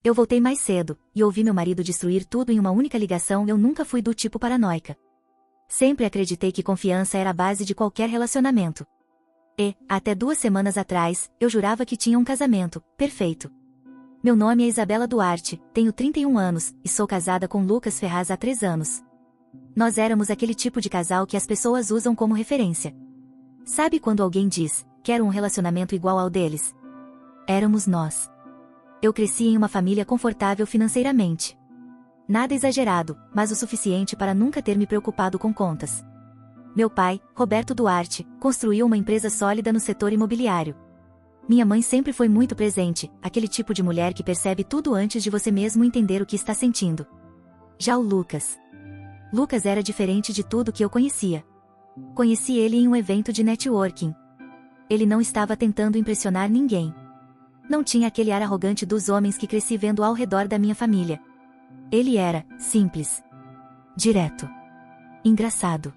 Eu voltei mais cedo, e ouvi meu marido destruir tudo em uma única ligação. Eu nunca fui do tipo paranoica. Sempre acreditei que confiança era a base de qualquer relacionamento. E, até 2 semanas atrás, eu jurava que tinha um casamento perfeito. Meu nome é Isabela Duarte, tenho 31 anos, e sou casada com Lucas Ferraz há 3 anos. Nós éramos aquele tipo de casal que as pessoas usam como referência. Sabe quando alguém diz, quero um relacionamento igual ao deles? Éramos nós. Eu cresci em uma família confortável financeiramente. Nada exagerado, mas o suficiente para nunca ter me preocupado com contas. Meu pai, Roberto Duarte, construiu uma empresa sólida no setor imobiliário. Minha mãe sempre foi muito presente, aquele tipo de mulher que percebe tudo antes de você mesmo entender o que está sentindo. Já o Lucas. Lucas era diferente de tudo que eu conhecia. Conheci ele em um evento de networking. Ele não estava tentando impressionar ninguém. Não tinha aquele ar arrogante dos homens que cresci vendo ao redor da minha família. Ele era simples, direto, engraçado.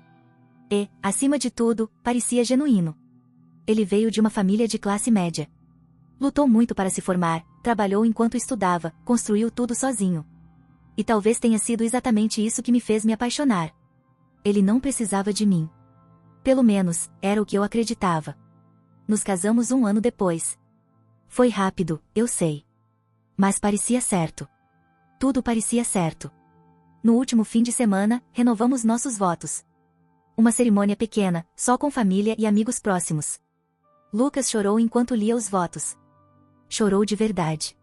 E, acima de tudo, parecia genuíno. Ele veio de uma família de classe média. Lutou muito para se formar, trabalhou enquanto estudava, construiu tudo sozinho. E talvez tenha sido exatamente isso que me fez me apaixonar. Ele não precisava de mim. Pelo menos, era o que eu acreditava. Nos casamos 1 ano depois. Foi rápido, eu sei. Mas parecia certo. Tudo parecia certo. No último fim de semana, renovamos nossos votos. Uma cerimônia pequena, só com família e amigos próximos. Lucas chorou enquanto lia os votos. Chorou de verdade.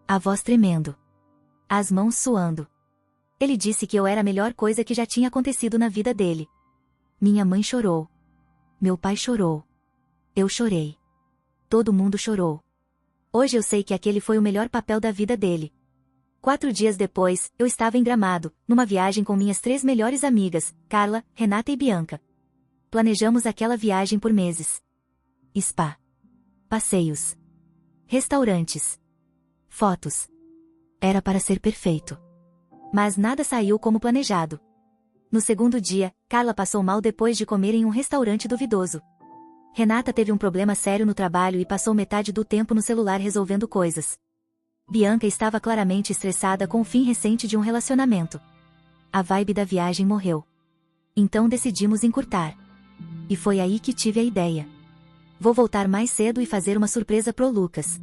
A voz tremendo. As mãos suando. Ele disse que eu era a melhor coisa que já tinha acontecido na vida dele. Minha mãe chorou. Meu pai chorou. Eu chorei. Todo mundo chorou. Hoje eu sei que aquele foi o melhor papel da vida dele. 4 dias depois, eu estava em Gramado, numa viagem com minhas 3 melhores amigas, Carla, Renata e Bianca. Planejamos aquela viagem por meses. Spa. Passeios. Restaurantes. Fotos. Era para ser perfeito. Mas nada saiu como planejado. No segundo dia, Carla passou mal depois de comer em um restaurante duvidoso. Renata teve um problema sério no trabalho e passou metade do tempo no celular resolvendo coisas. Bianca estava claramente estressada com o fim recente de um relacionamento. A vibe da viagem morreu. Então decidimos encurtar. E foi aí que tive a ideia. Vou voltar mais cedo e fazer uma surpresa pro Lucas.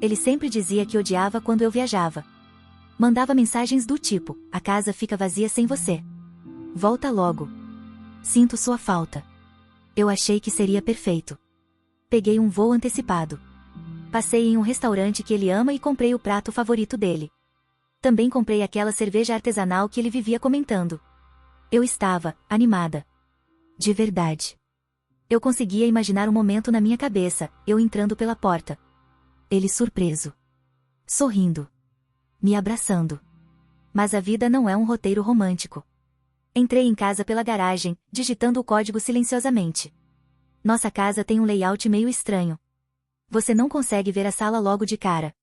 Ele sempre dizia que odiava quando eu viajava. Mandava mensagens do tipo, a casa fica vazia sem você. Volta logo. Sinto sua falta. Eu achei que seria perfeito. Peguei um voo antecipado. Passei em um restaurante que ele ama e comprei o prato favorito dele. Também comprei aquela cerveja artesanal que ele vivia comentando. Eu estava animada. De verdade. Eu conseguia imaginar um momento na minha cabeça, eu entrando pela porta. Ele surpreso. Sorrindo. Me abraçando. Mas a vida não é um roteiro romântico. Entrei em casa pela garagem, digitando o código silenciosamente. Nossa casa tem um layout meio estranho. Você não consegue ver a sala logo de cara.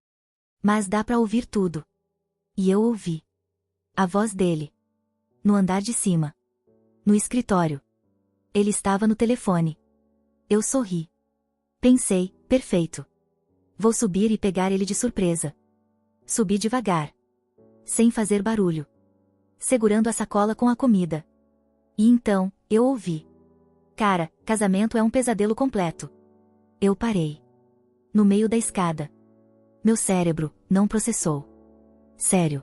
Mas dá pra ouvir tudo. E eu ouvi. A voz dele. No andar de cima. No escritório. Ele estava no telefone. Eu sorri. Pensei, perfeito. Vou subir e pegar ele de surpresa. Subi devagar. Sem fazer barulho. Segurando a sacola com a comida. E então, eu ouvi. Cara, casamento é um pesadelo completo. Eu parei. No meio da escada. Meu cérebro não processou. Sério.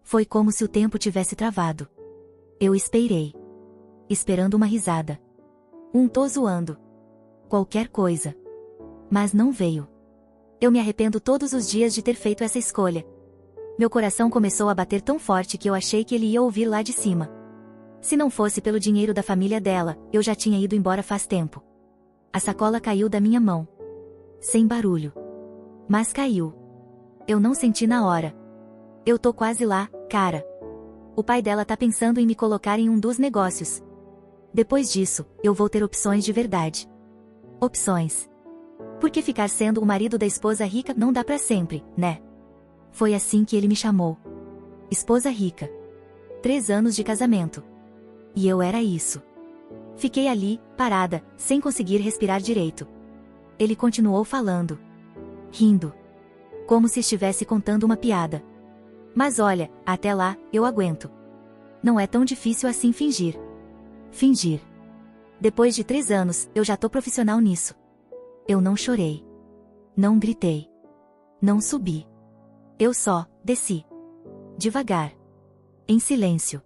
Foi como se o tempo tivesse travado. Eu esperei. Esperando uma risada. Tô zoando. Qualquer coisa. Mas não veio. Eu me arrependo todos os dias de ter feito essa escolha. Meu coração começou a bater tão forte que eu achei que ele ia ouvir lá de cima. Se não fosse pelo dinheiro da família dela, eu já tinha ido embora faz tempo. A sacola caiu da minha mão. Sem barulho. Mas caiu. Eu não senti na hora. Eu tô quase lá, cara. O pai dela tá pensando em me colocar em um dos negócios. Depois disso, eu vou ter opções de verdade. Opções. Porque ficar sendo o marido da esposa rica não dá pra sempre, né? Foi assim que ele me chamou. Esposa rica. 3 anos de casamento. E eu era isso. Fiquei ali, parada, sem conseguir respirar direito. Ele continuou falando. Rindo. Como se estivesse contando uma piada. Mas olha, até lá, eu aguento. Não é tão difícil assim fingir. Fingir. Depois de 3 anos, eu já tô profissional nisso. Eu não chorei. Não gritei. Não subi. Eu só desci. Devagar. Em silêncio.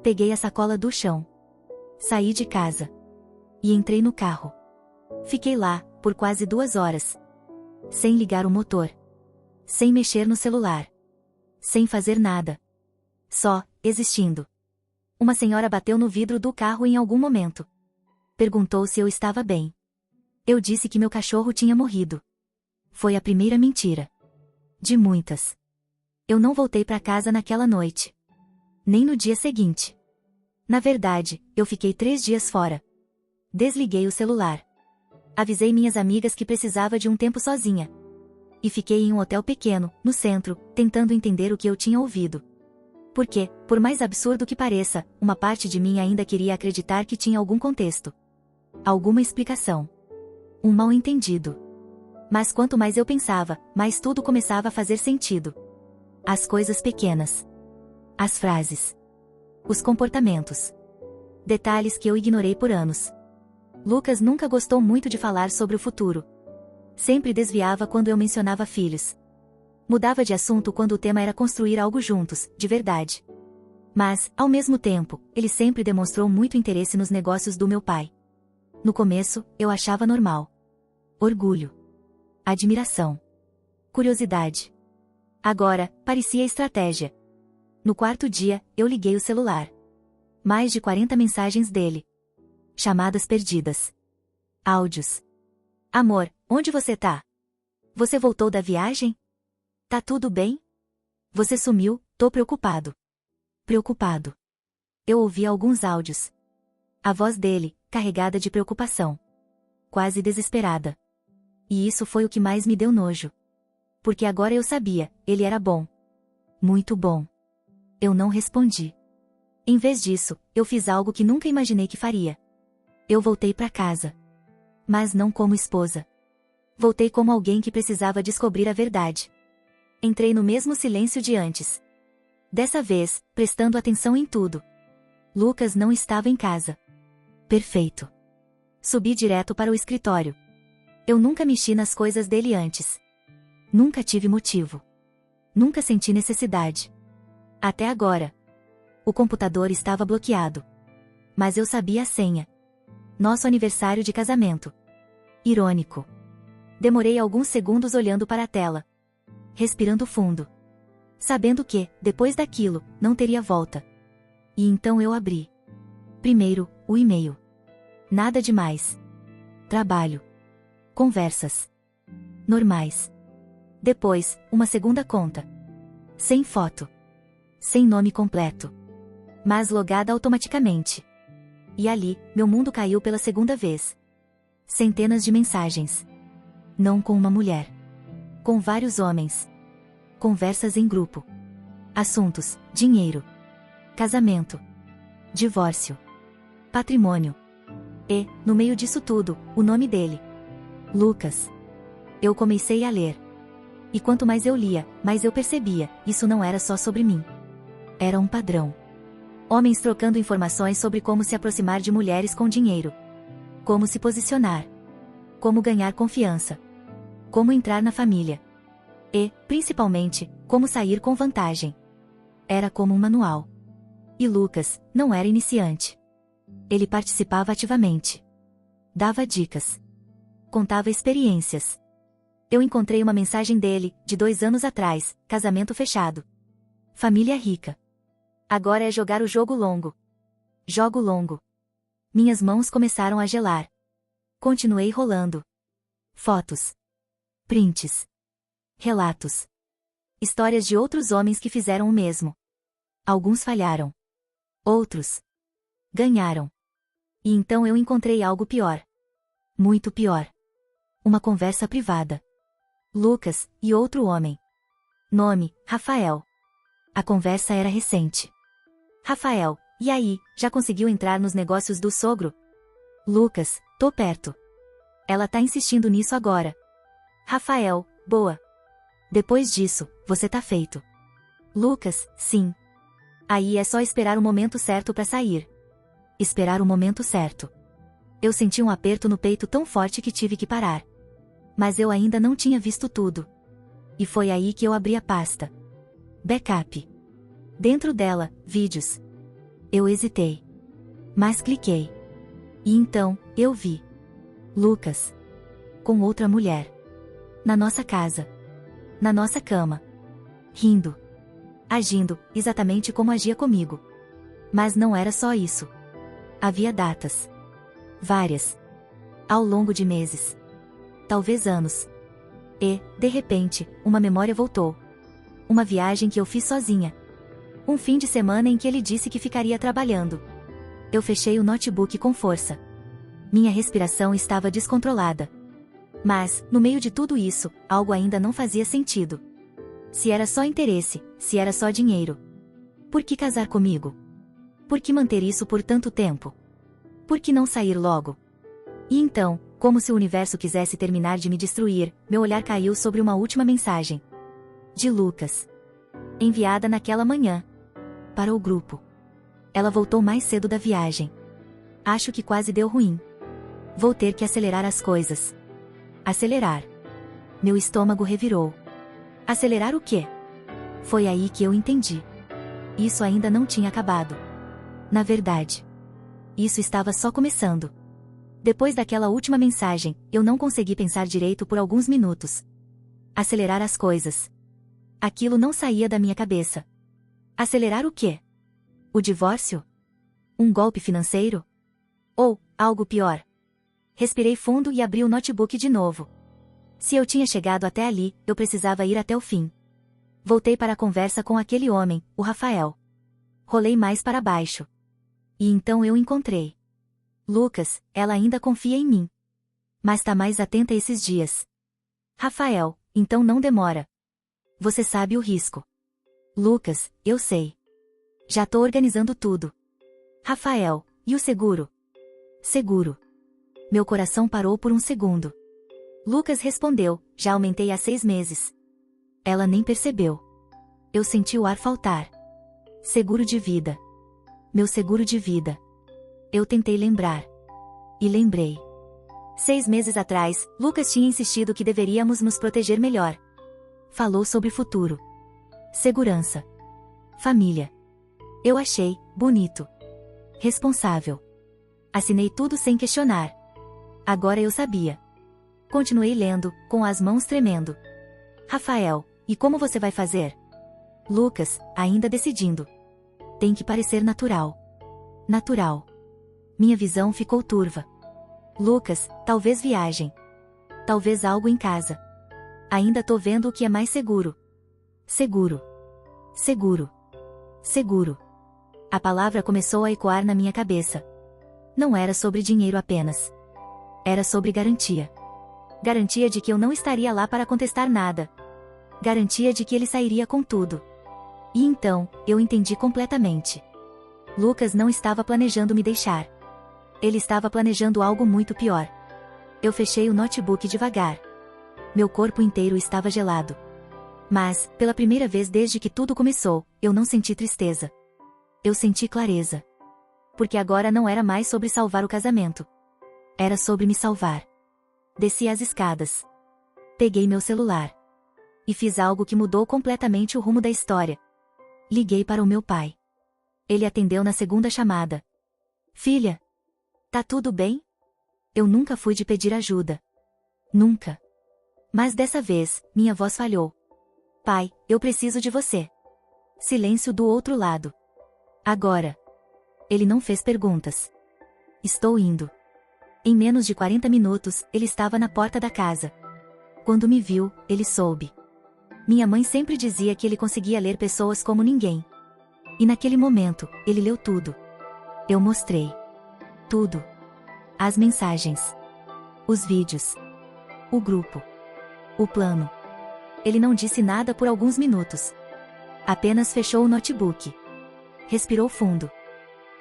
Peguei a sacola do chão. Saí de casa. E entrei no carro. Fiquei lá, por quase 2 horas. Sem ligar o motor. Sem mexer no celular. Sem fazer nada. Só, existindo. Uma senhora bateu no vidro do carro em algum momento. Perguntou se eu estava bem. Eu disse que meu cachorro tinha morrido. Foi a primeira mentira. De muitas. Eu não voltei para casa naquela noite. Nem no dia seguinte. Na verdade, eu fiquei 3 dias fora. Desliguei o celular. Avisei minhas amigas que precisava de um tempo sozinha. E fiquei em um hotel pequeno, no centro, tentando entender o que eu tinha ouvido. Porque, por mais absurdo que pareça, uma parte de mim ainda queria acreditar que tinha algum contexto. Alguma explicação. Um mal-entendido. Mas quanto mais eu pensava, mais tudo começava a fazer sentido. As coisas pequenas. As frases. Os comportamentos. Detalhes que eu ignorei por anos. Lucas nunca gostou muito de falar sobre o futuro. Sempre desviava quando eu mencionava filhos. Mudava de assunto quando o tema era construir algo juntos, de verdade. Mas, ao mesmo tempo, ele sempre demonstrou muito interesse nos negócios do meu pai. No começo, eu achava normal. Orgulho. Admiração. Curiosidade. Agora, parecia estratégia. No 4º dia, eu liguei o celular. Mais de 40 mensagens dele. Chamadas perdidas. Áudios. Amor, onde você tá? Você voltou da viagem? Tá tudo bem? Você sumiu, tô preocupado. Preocupado. Eu ouvi alguns áudios. A voz dele, carregada de preocupação. Quase desesperada. E isso foi o que mais me deu nojo. Porque agora eu sabia, ele era bom. Muito bom. Eu não respondi. Em vez disso, eu fiz algo que nunca imaginei que faria. Eu voltei para casa. Mas não como esposa. Voltei como alguém que precisava descobrir a verdade. Entrei no mesmo silêncio de antes. Dessa vez, prestando atenção em tudo. Lucas não estava em casa. Perfeito. Subi direto para o escritório. Eu nunca mexi nas coisas dele antes. Nunca tive motivo. Nunca senti necessidade. Até agora. O computador estava bloqueado. Mas eu sabia a senha. Nosso aniversário de casamento. Irônico. Demorei alguns segundos olhando para a tela. Respirando fundo. Sabendo que, depois daquilo, não teria volta. E então eu abri. Primeiro, o e-mail. Nada demais. Trabalho. Conversas. Normais. Depois, uma segunda conta. Sem foto. Sem nome completo. Mas logada automaticamente. E ali, meu mundo caiu pela segunda vez. Centenas de mensagens. Não com uma mulher. Com vários homens. Conversas em grupo. Assuntos: dinheiro. Casamento. Divórcio. Patrimônio. E, no meio disso tudo, o nome dele. Lucas. Eu comecei a ler. E quanto mais eu lia, mais eu percebia, isso não era só sobre mim. Era um padrão. Homens trocando informações sobre como se aproximar de mulheres com dinheiro. Como se posicionar. Como ganhar confiança. Como entrar na família. E, principalmente, como sair com vantagem. Era como um manual. E Lucas não era iniciante. Ele participava ativamente. Dava dicas. Contava experiências. Eu encontrei uma mensagem dele, de 2 anos atrás, casamento fechado. Família rica. Agora é jogar o jogo longo. Jogo longo. Minhas mãos começaram a gelar. Continuei rolando. Fotos. Prints. Relatos. Histórias de outros homens que fizeram o mesmo. Alguns falharam. Outros ganharam. E então eu encontrei algo pior. Muito pior. Uma conversa privada. Lucas e outro homem. Nome: Rafael. A conversa era recente. Rafael: e aí, já conseguiu entrar nos negócios do sogro? Lucas: tô perto. Ela tá insistindo nisso agora. Rafael: boa. Depois disso, você tá feito. Lucas, sim. Aí é só esperar o momento certo pra sair. Esperar o momento certo. Eu senti um aperto no peito tão forte que tive que parar. Mas eu ainda não tinha visto tudo. E foi aí que eu abri a pasta. Backup. Dentro dela, vídeos. Eu hesitei. Mas cliquei. E então, eu vi. Lucas. Com outra mulher. Na nossa casa. Na nossa cama. Rindo. Agindo, exatamente como agia comigo. Mas não era só isso. Havia datas. Várias. Ao longo de meses. Talvez anos. E, de repente, uma memória voltou. Uma viagem que eu fiz sozinha. Um fim de semana em que ele disse que ficaria trabalhando. Eu fechei o notebook com força. Minha respiração estava descontrolada. Mas, no meio de tudo isso, algo ainda não fazia sentido. Se era só interesse, se era só dinheiro. Por que casar comigo? Por que manter isso por tanto tempo? Por que não sair logo? E então, como se o universo quisesse terminar de me destruir, meu olhar caiu sobre uma última mensagem. De Lucas. Enviada naquela manhã. Para o grupo. Ela voltou mais cedo da viagem. Acho que quase deu ruim. Vou ter que acelerar as coisas. Acelerar. Meu estômago revirou. Acelerar o quê? Foi aí que eu entendi. Isso ainda não tinha acabado. Na verdade. Isso estava só começando. Depois daquela última mensagem, eu não consegui pensar direito por alguns minutos. Acelerar as coisas. Aquilo não saía da minha cabeça. Acelerar o quê? O divórcio? Um golpe financeiro? Ou, algo pior? Respirei fundo e abri o notebook de novo. Se eu tinha chegado até ali, eu precisava ir até o fim. Voltei para a conversa com aquele homem, o Rafael. Rolei mais para baixo. E então eu encontrei. Lucas, ela ainda confia em mim. Mas tá mais atenta esses dias. Rafael, então não demora. Você sabe o risco. Lucas, eu sei. Já tô organizando tudo. Rafael, e o seguro? Seguro. Meu coração parou por um segundo. Lucas respondeu, já aumentei há 6 meses. Ela nem percebeu. Eu senti o ar faltar. Seguro de vida. Meu seguro de vida. Eu tentei lembrar. E lembrei. 6 meses atrás, Lucas tinha insistido que deveríamos nos proteger melhor. Falou sobre futuro. Segurança. Família. Eu achei bonito. Responsável. Assinei tudo sem questionar. Agora eu sabia. Continuei lendo, com as mãos tremendo. Rafael, e como você vai fazer? Lucas, ainda decidindo. Tem que parecer natural. Natural. Minha visão ficou turva. Lucas, talvez viagem. Talvez algo em casa. Ainda tô vendo o que é mais seguro. Seguro. Seguro. Seguro. A palavra começou a ecoar na minha cabeça. Não era sobre dinheiro apenas. Era sobre garantia. Garantia de que eu não estaria lá para contestar nada. Garantia de que ele sairia com tudo. E então, eu entendi completamente. Lucas não estava planejando me deixar. Ele estava planejando algo muito pior. Eu fechei o notebook devagar. Meu corpo inteiro estava gelado. Mas, pela primeira vez desde que tudo começou, eu não senti tristeza. Eu senti clareza. Porque agora não era mais sobre salvar o casamento. Era sobre me salvar. Desci as escadas. Peguei meu celular. E fiz algo que mudou completamente o rumo da história. Liguei para o meu pai. Ele atendeu na segunda chamada. Filha. Tá tudo bem? Eu nunca fui de pedir ajuda. Nunca. Mas dessa vez, minha voz falhou. Pai, eu preciso de você. Silêncio do outro lado. Agora. Ele não fez perguntas. Estou indo. Em menos de 40 minutos, ele estava na porta da casa. Quando me viu, ele soube. Minha mãe sempre dizia que ele conseguia ler pessoas como ninguém. E naquele momento, ele leu tudo. Eu mostrei. Tudo. As mensagens. Os vídeos. O grupo. O plano. Ele não disse nada por alguns minutos. Apenas fechou o notebook. Respirou fundo.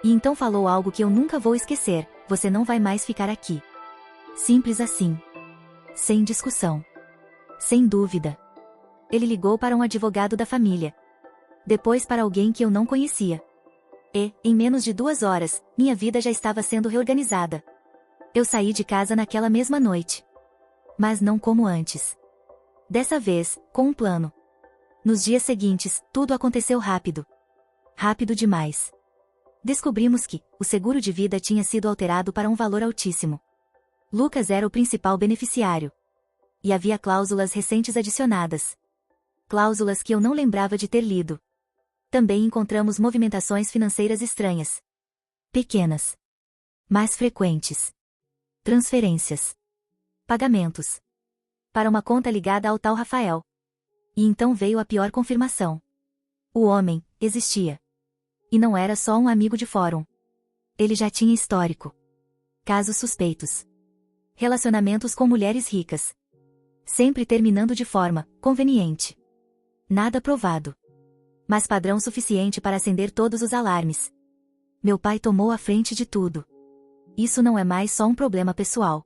E então falou algo que eu nunca vou esquecer: você não vai mais ficar aqui. Simples assim. Sem discussão. Sem dúvida. Ele ligou para um advogado da família. Depois para alguém que eu não conhecia. E, em menos de 2 horas, minha vida já estava sendo reorganizada. Eu saí de casa naquela mesma noite. Mas não como antes. Dessa vez, com um plano. Nos dias seguintes, tudo aconteceu rápido. Rápido demais. Descobrimos que o seguro de vida tinha sido alterado para um valor altíssimo. Lucas era o principal beneficiário. E havia cláusulas recentes adicionadas. Cláusulas que eu não lembrava de ter lido. Também encontramos movimentações financeiras estranhas. Pequenas. Mas frequentes. Transferências. Pagamentos. Para uma conta ligada ao tal Rafael. E então veio a pior confirmação. O homem existia. E não era só um amigo de fórum. Ele já tinha histórico. Casos suspeitos. Relacionamentos com mulheres ricas. Sempre terminando de forma conveniente. Nada provado. Mas padrão suficiente para acender todos os alarmes. Meu pai tomou a frente de tudo. Isso não é mais só um problema pessoal.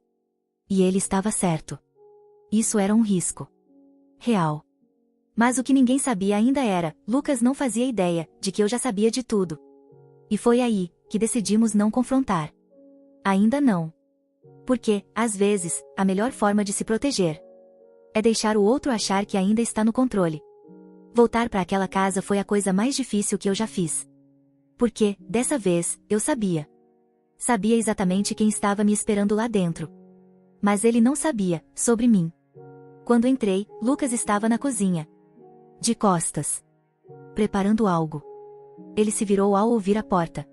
E ele estava certo. Isso era um risco. Real. Mas o que ninguém sabia ainda era, Lucas não fazia ideia de que eu já sabia de tudo. E foi aí que decidimos não confrontar. Ainda não. Porque, às vezes, a melhor forma de se proteger é deixar o outro achar que ainda está no controle. Voltar para aquela casa foi a coisa mais difícil que eu já fiz. Porque, dessa vez, eu sabia. Sabia exatamente quem estava me esperando lá dentro. Mas ele não sabia, sobre mim. Quando entrei, Lucas estava na cozinha. De costas. Preparando algo. Ele se virou ao ouvir a porta.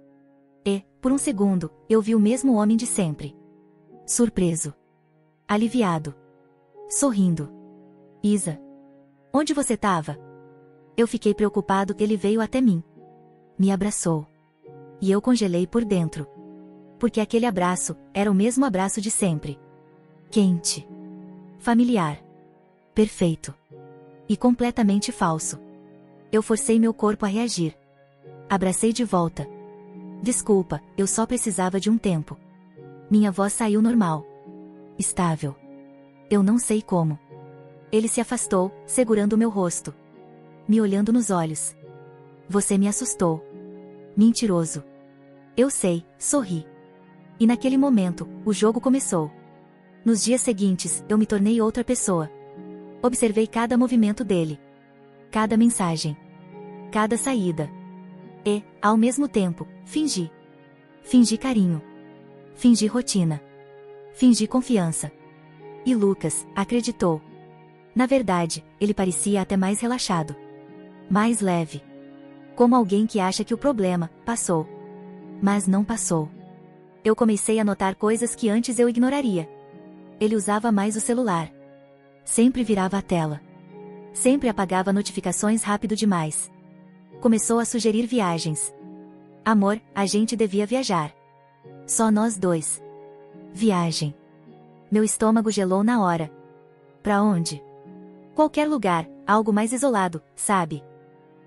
E, por um segundo, eu vi o mesmo homem de sempre. Surpreso. Aliviado. Sorrindo. Isa. Onde você estava? Eu fiquei preocupado. Ele veio até mim. Me abraçou. E eu congelei por dentro. Porque aquele abraço era o mesmo abraço de sempre. Quente. Familiar. Perfeito. E completamente falso. Eu forcei meu corpo a reagir. Abracei de volta. Desculpa, eu só precisava de um tempo. Minha voz saiu normal. Estável. Eu não sei como. Ele se afastou, segurando meu rosto. Me olhando nos olhos. Você me assustou. Mentiroso. Eu sei, sorri. E naquele momento, o jogo começou. Nos dias seguintes, eu me tornei outra pessoa. Observei cada movimento dele. Cada mensagem. Cada saída. E, ao mesmo tempo, fingi. Fingi carinho. Fingi rotina. Fingi confiança. E Lucas acreditou. Na verdade, ele parecia até mais relaxado. Mais leve. Como alguém que acha que o problema passou. Mas não passou. Eu comecei a notar coisas que antes eu ignoraria. Ele usava mais o celular. Sempre virava a tela. Sempre apagava notificações rápido demais. Começou a sugerir viagens. Amor, a gente devia viajar. Só nós dois. Viagem. Meu estômago gelou na hora. Pra onde? Qualquer lugar, algo mais isolado, sabe?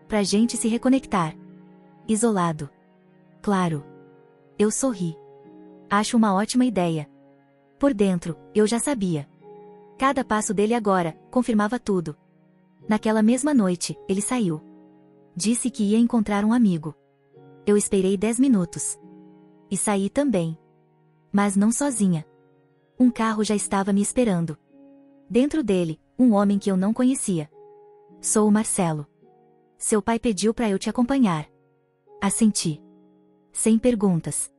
Pra gente se reconectar. Isolado. Claro. Eu sorri. Acho uma ótima ideia. Por dentro, eu já sabia. Cada passo dele agora confirmava tudo. Naquela mesma noite, ele saiu. Disse que ia encontrar um amigo. Eu esperei 10 minutos. E saí também. Mas não sozinha. Um carro já estava me esperando. Dentro dele, um homem que eu não conhecia. Sou o Marcelo. Seu pai pediu para eu te acompanhar. Assenti. Sem perguntas.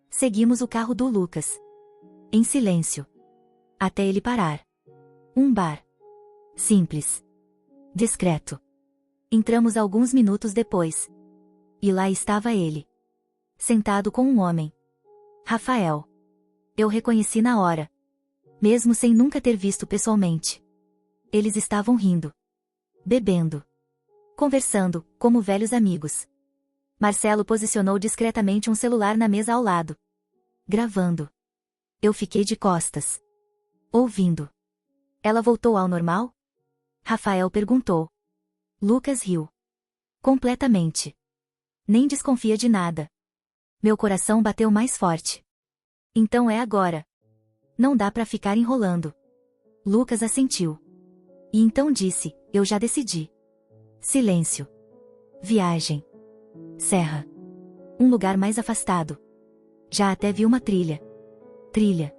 Seguimos o carro do Lucas. Em silêncio. Até ele parar. Um bar. Simples. Discreto. Entramos alguns minutos depois. E lá estava ele. Sentado com um homem. Rafael. Eu reconheci na hora. Mesmo sem nunca ter visto pessoalmente. Eles estavam rindo. Bebendo. Conversando, como velhos amigos. Marcelo posicionou discretamente um celular na mesa ao lado. Gravando. Eu fiquei de costas. Ouvindo. Ela voltou ao normal? Rafael perguntou. Lucas riu. Completamente. Nem desconfia de nada. Meu coração bateu mais forte. Então é agora. Não dá pra ficar enrolando. Lucas assentiu. E então disse, eu já decidi. Silêncio. Viagem. Serra. Um lugar mais afastado. Já até vi uma trilha. Trilha.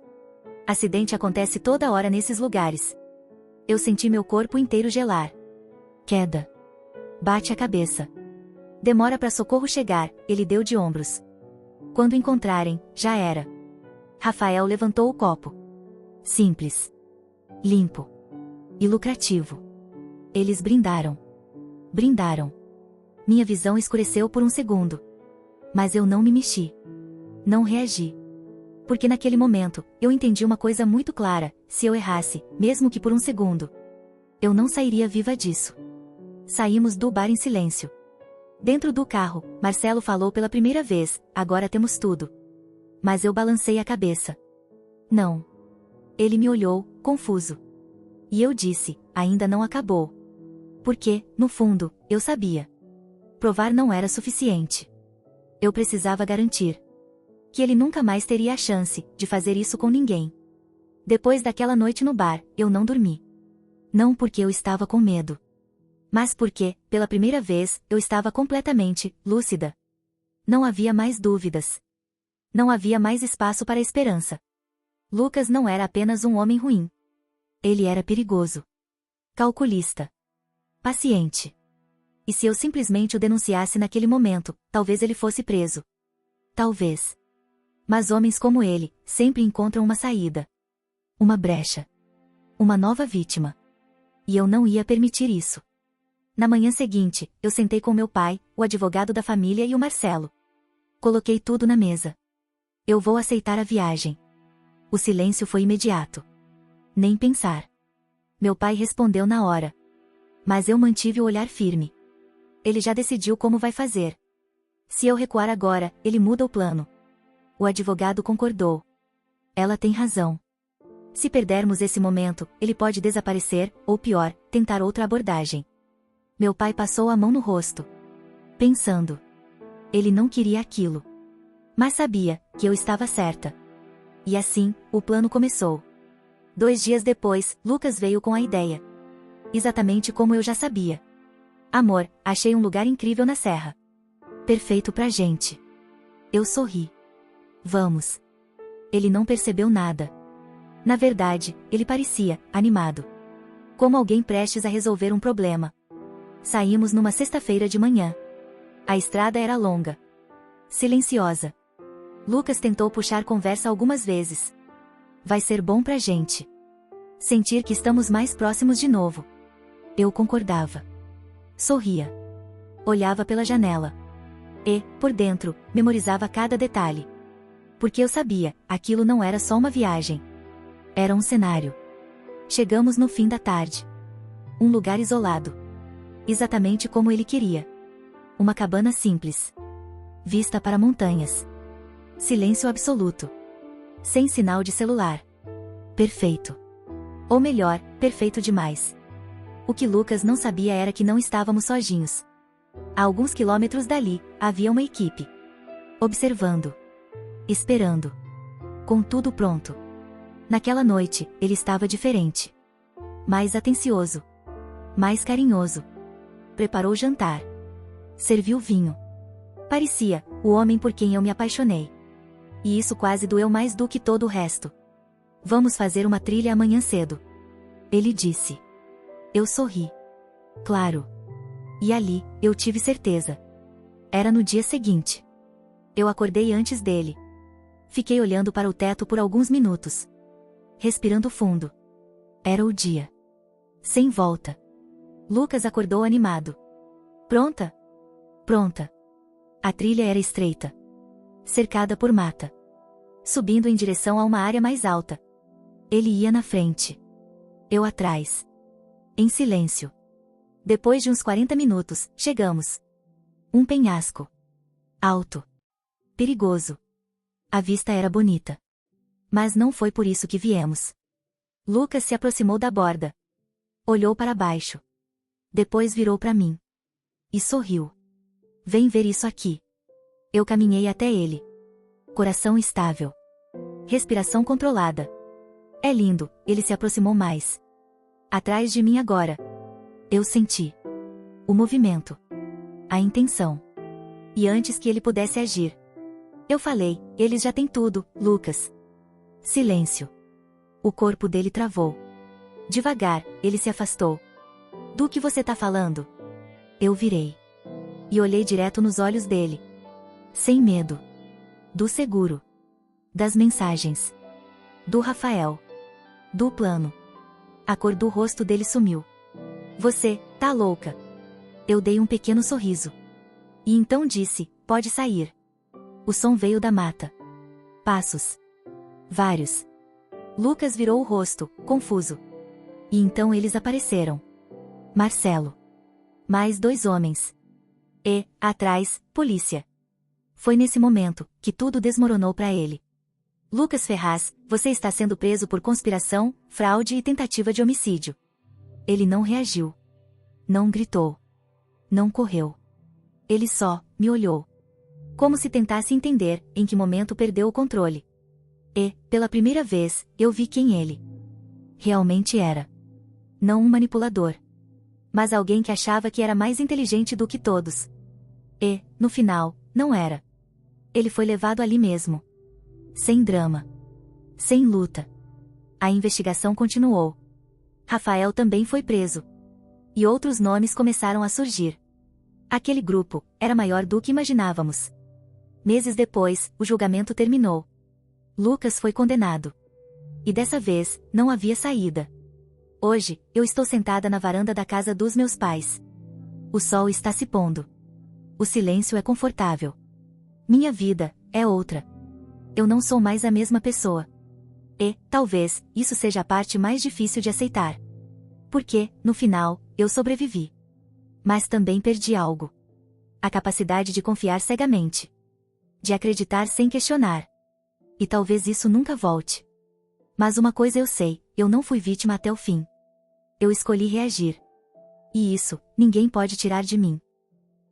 Acidente acontece toda hora nesses lugares. Eu senti meu corpo inteiro gelar. Queda. Bate a cabeça. Demora para socorro chegar, ele deu de ombros. Quando encontrarem, já era. Rafael levantou o copo. Simples. Limpo. E lucrativo. Eles brindaram. Brindaram. Minha visão escureceu por um segundo. Mas eu não me mexi. Não reagi. Porque naquele momento, eu entendi uma coisa muito clara: se eu errasse, mesmo que por um segundo, eu não sairia viva disso. Saímos do bar em silêncio. Dentro do carro, Marcelo falou pela primeira vez: agora temos tudo. Mas eu balancei a cabeça. Não. Ele me olhou, confuso. E eu disse: ainda não acabou. Porque, no fundo, eu sabia. Provar não era suficiente. Eu precisava garantir que ele nunca mais teria a chance de fazer isso com ninguém. Depois daquela noite no bar, eu não dormi. Não porque eu estava com medo. Mas porque, pela primeira vez, eu estava completamente lúcida. Não havia mais dúvidas. Não havia mais espaço para esperança. Lucas não era apenas um homem ruim. Ele era perigoso. Calculista. Paciente. E se eu simplesmente o denunciasse naquele momento, talvez ele fosse preso. Talvez. Mas homens como ele, sempre encontram uma saída. Uma brecha. Uma nova vítima. E eu não ia permitir isso. Na manhã seguinte, eu sentei com meu pai, o advogado da família e o Marcelo. Coloquei tudo na mesa. Eu vou aceitar a viagem. O silêncio foi imediato. Nem pensar. Meu pai respondeu na hora. Mas eu mantive o olhar firme. Ele já decidiu como vai fazer. Se eu recuar agora, ele muda o plano. O advogado concordou. Ela tem razão. Se perdermos esse momento, ele pode desaparecer, ou pior, tentar outra abordagem. Meu pai passou a mão no rosto. Pensando. Ele não queria aquilo. Mas sabia que eu estava certa. E assim, o plano começou. 2 dias depois, Lucas veio com a ideia. Exatamente como eu já sabia. Amor, achei um lugar incrível na serra. Perfeito pra gente. Eu sorri. Vamos. Ele não percebeu nada. Na verdade, ele parecia animado. Como alguém prestes a resolver um problema. Saímos numa sexta-feira de manhã. A estrada era longa. Silenciosa. Lucas tentou puxar conversa algumas vezes. Vai ser bom pra gente. Sentir que estamos mais próximos de novo. Eu concordava. Sorria. Olhava pela janela. E, por dentro, memorizava cada detalhe. Porque eu sabia, aquilo não era só uma viagem. Era um cenário. Chegamos no fim da tarde. Um lugar isolado. Exatamente como ele queria. Uma cabana simples. Vista para montanhas. Silêncio absoluto. Sem sinal de celular. Perfeito. Ou melhor, perfeito demais. O que Lucas não sabia era que não estávamos sozinhos. A alguns quilômetros dali, havia uma equipe. Observando. Esperando. Com tudo pronto. Naquela noite, ele estava diferente. Mais atencioso. Mais carinhoso. Preparou o jantar. Serviu vinho. Parecia o homem por quem eu me apaixonei. E isso quase doeu mais do que todo o resto. Vamos fazer uma trilha amanhã cedo. Ele disse. Eu sorri. Claro. E ali, eu tive certeza. Era no dia seguinte. Eu acordei antes dele. Fiquei olhando para o teto por alguns minutos. Respirando fundo. Era o dia. Sem volta. Lucas acordou animado. Pronta? Pronta. A trilha era estreita. Cercada por mata. Subindo em direção a uma área mais alta. Ele ia na frente. Eu atrás. Em silêncio. Depois de uns 40 minutos, chegamos. Um penhasco. Alto. Perigoso. A vista era bonita. Mas não foi por isso que viemos. Lucas se aproximou da borda. Olhou para baixo. Depois virou para mim. E sorriu. Vem ver isso aqui. Eu caminhei até ele. Coração estável. Respiração controlada. É lindo, ele se aproximou mais. Atrás de mim agora. Eu senti o movimento, a intenção. E antes que ele pudesse agir, eu falei: eles já têm tudo, Lucas. Silêncio. O corpo dele travou. Devagar, ele se afastou. Do que você tá falando? Eu virei. E olhei direto nos olhos dele. Sem medo. Do seguro. Das mensagens. Do Rafael. Do plano. A cor do rosto dele sumiu. Você, tá louca? Eu dei um pequeno sorriso. E então disse: pode sair. O som veio da mata. Passos. Vários. Lucas virou o rosto, confuso. E então eles apareceram. Marcelo. Mais 2 homens. E, atrás, polícia. Foi nesse momento que tudo desmoronou para ele. Lucas Ferraz, você está sendo preso por conspiração, fraude e tentativa de homicídio. Ele não reagiu. Não gritou. Não correu. Ele só me olhou. Como se tentasse entender em que momento perdeu o controle. E, pela primeira vez, eu vi quem ele realmente era. Não um manipulador. Mas alguém que achava que era mais inteligente do que todos. E, no final, não era. Ele foi levado ali mesmo. Sem drama. Sem luta. A investigação continuou. Rafael também foi preso. E outros nomes começaram a surgir. Aquele grupo era maior do que imaginávamos. Meses depois, o julgamento terminou. Lucas foi condenado. E dessa vez, não havia saída. Hoje, eu estou sentada na varanda da casa dos meus pais. O sol está se pondo. O silêncio é confortável. Minha vida é outra. Eu não sou mais a mesma pessoa. E, talvez, isso seja a parte mais difícil de aceitar. Porque, no final, eu sobrevivi. Mas também perdi algo. A capacidade de confiar cegamente. De acreditar sem questionar. E talvez isso nunca volte. Mas uma coisa eu sei, eu não fui vítima até o fim. Eu escolhi reagir. E isso, ninguém pode tirar de mim.